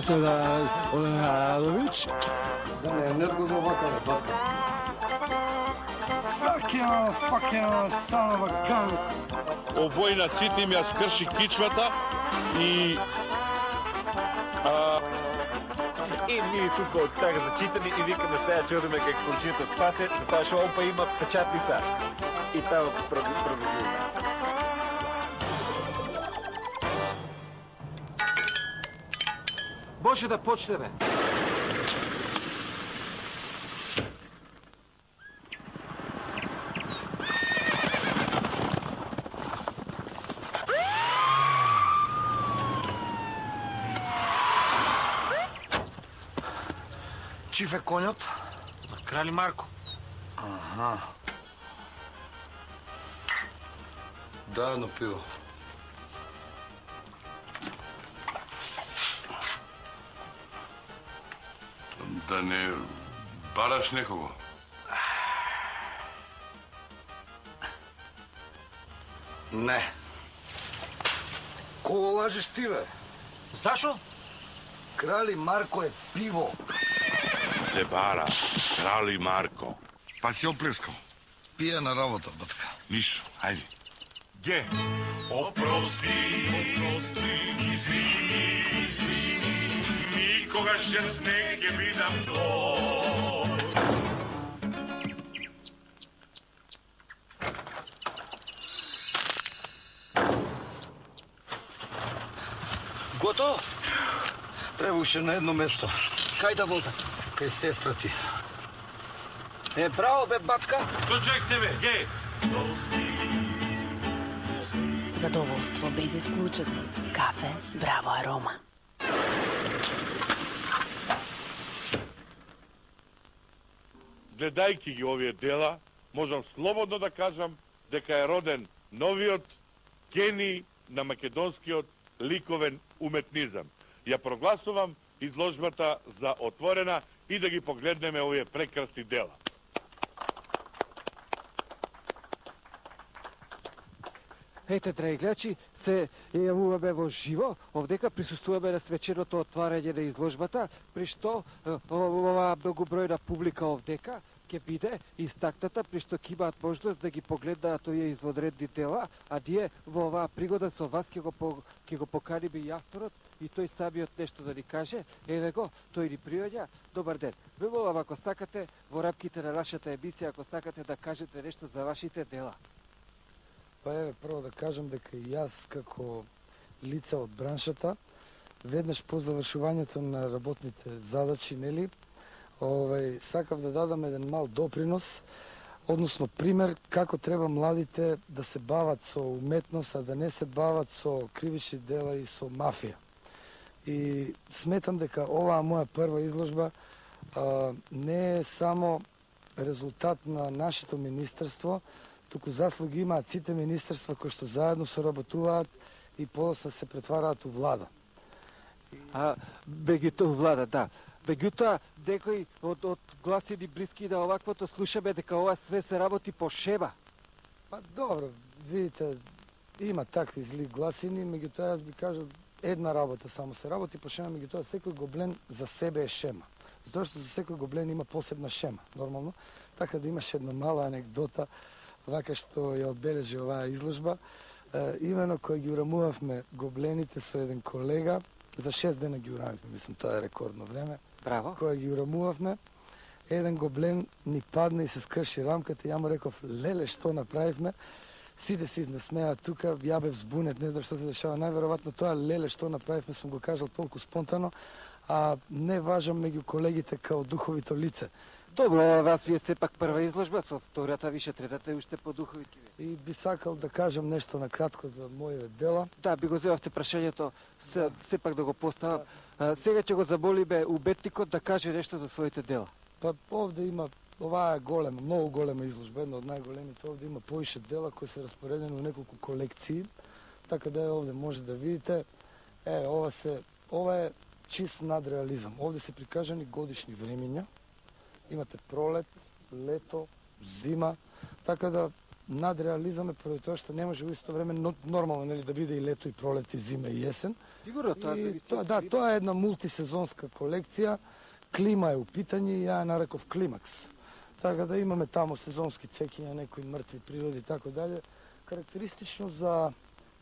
Селович? Да не незгодно вака, батка. Fucking son of a gun. Овој на сите им ја скрши кичмата и... И ние тука од така зачитани и викаме сега чудиме кај количината спасе, затоа што он па има печатница. И тамо продолжуваме. Може да почнеме. Чиф е конјот? Крали Марко. Аха. Да, едно пиво. Да не бараш некого? Не. Кого лажеш ти, бе? Зашо? Крали Марко е пиво. Се бара. Крали Марко. Па си оплескал. Пие на работа, батка. Ништо, ајде. Ге. Опрости, извини, никогаш јас не ќе бидам твој. Готов? Требаше на едно место. Кај да возам? Кај сестра ти. Браво бе, батка. Дочекте бе, ге. Задоволство без исклучоци. Кафе Браво Арома. Гледајќи ги овие дела, можам слободно да кажам дека е роден новиот гений на македонскиот ликовен уметнизам. Ја прогласувам изложбата за отворена и да ги погледнеме овие прекрасни дела. Ете, драги гледачи, се јавуваме во живо, овдека присуствуваме на свеченото отварање на изложбата, при што оваа многобројна публика овдека ќе биде истакната, при што ќе имаат можност да ги погледаат овие извонредни дела, а ние во оваа пригода со вас ќе го поканиме и авторот и тој самиот нешто да ни каже. Еве го, тој ни приоѓа. Добар ден. Ве молам, ако сакате, во рамките на нашата емисија, ако сакате да кажете нешто за вашите дела. Па еве, прво да кажам дека и јас како лице од браншата, веднаш по завршувањето на работните задачи, нели, сакав да дадам еден мал допринос, односно пример како треба младите да се бават со уметност, а да не се бават со кривични дела и со мафија. И сметам дека оваа моја прва изложба не е само резултат на нашето министерство, туку заслуги имаат сите министерства кои што заедно соработуваат и подоцна се претвараат у влада. Меѓутоа влада, да. Меѓутоа, некои од гласини блиски на оваквото слушаме дека ова све се работи по шема. Па добро, видите, има такви зли гласини, меѓутоа јас би кажал една работа само се работи по шема, меѓутоа секој гоблен за себе е шема. Затоа што за секој гоблен има посебна шема, нормално. Така да имаш една мала анекдота, вака што ја одбележи оваа изложба. Имено кој ги урамувавме гоблените со еден колега, за 6 дена ги урамивме, мислам, тоа е рекордно време. Браво. Која ги урамувавме, еден гоблен ни падна и се скрши рамката и ја му реков, леле, што направивме? Сите се изнасмеа тука, ја бев збунет, не знам што се дешава. Најверојатно тоа леле што направивме сум го кажал толку спонтано, а не важам меѓу колегите као духовито лице. Добро, вас ви е сепак прва изложба, со втората, више третата и уште по духовити ви. И би сакал да кажам нешто на кратко за моите дела. Да, би го земавте прашањето, сепак да го поставам. Сега ќе го замолиме убетникот да каже нешто за своите дела. Па овде има, оваа е голема, многу голема изложба, една од најголемите. Овде има повише дела кои се распоредени во неколку колекции, така да овде може да видите. Ова е чист надреализам. Овде се прикажани годишни времења. Имате пролет, лето, зима, така да надреализам е поради тоа што не може во исто време нормално нели да биде и лето и пролет и зима и есен. Сигурно тоа И зависи тоа, од да, климата. тоа е една мултисезонска колекција. Клима е у питање и ја нареков климакс. Така да имаме таму сезонски цекиња, некои мртви природи и така дале. Карактеристично за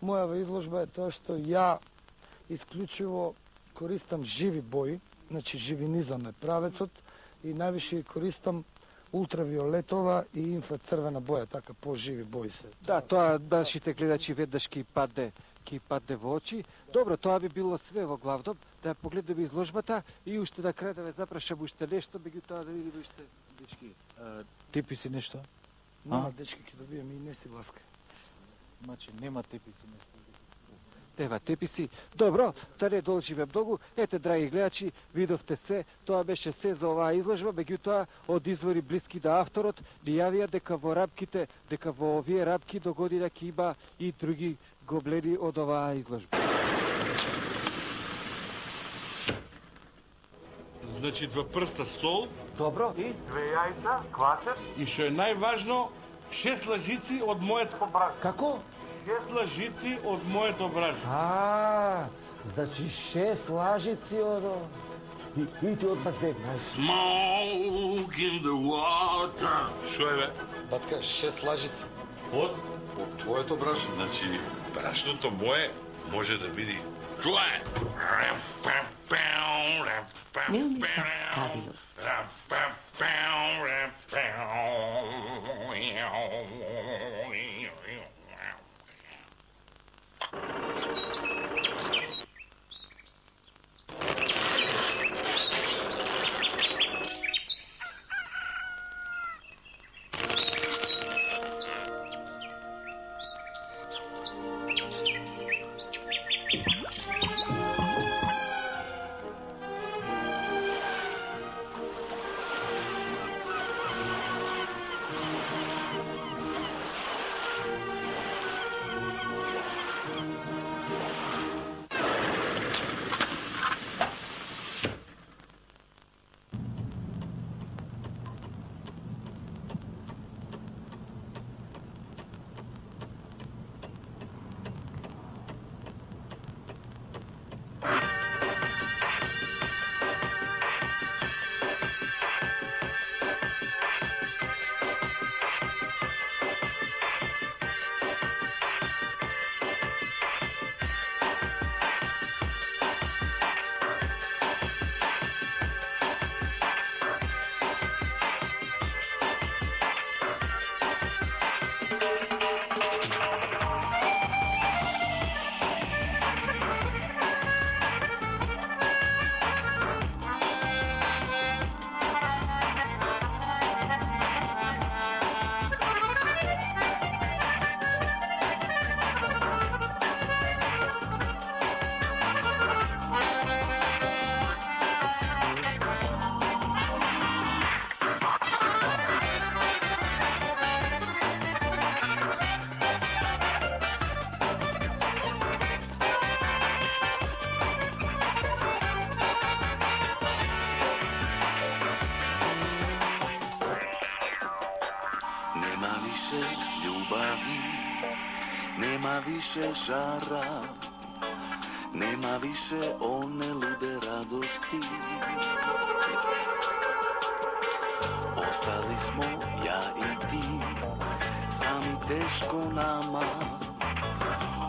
мојава изложба е тоа што ја исклучиво користам живи бои, значи живинизам е правецот и највише користам ултравиолетова и инфрацрвена боја, така поживи бои се. Да, тоа нашите гледачи веднаш ќе падне во очи. Добро, тоа би било све во главдом, да ја погледнеме изложбата и уште на крај да ве запрашам уште нешто, меѓутоа да видиме уште дечки. Теписи нешто? Нема дечки ќе добиеме и не си ласка. Значи нема теписи нешто. Нема теписи. Добро, да не должиме многу. Ете, драги гледачи, видовте се, тоа беше се за оваа изложба, меѓутоа од извори блиски до авторот ни јавија дека во овие рапки до година ќе има и други гоблени од оваа изложба. Значи 2 прста сол, Добро, и? 2 јајца, квасет и што е најважно, 6 лажици од моето брашно. Како? 6 лажици од моето брашно. Значи 6 лажици од... И ти од базен. Smoke in the water. Шо е бе? Батка, 6 лажици. Од? Од твоето брашно. Значи, брашното мое може да биде твое. Мелница Кавино. Нема више жара, нема више оне луде радости. Остали смо ја и ти, сами тешко нама,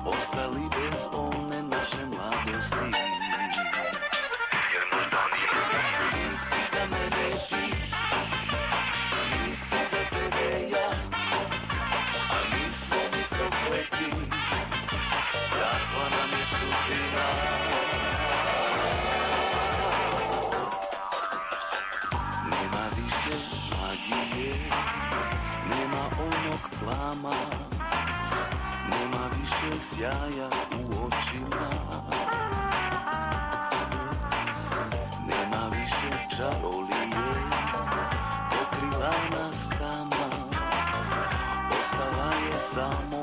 остали без оне наше младости. Јер можда ни си за мене ти, нити за тебе ја, а ми смо ми проклети, таква нам е судбина. Нема више магије, нема оног плама, нема више сјаја у очима, нема више чаролије, покрила нас тама, остала е само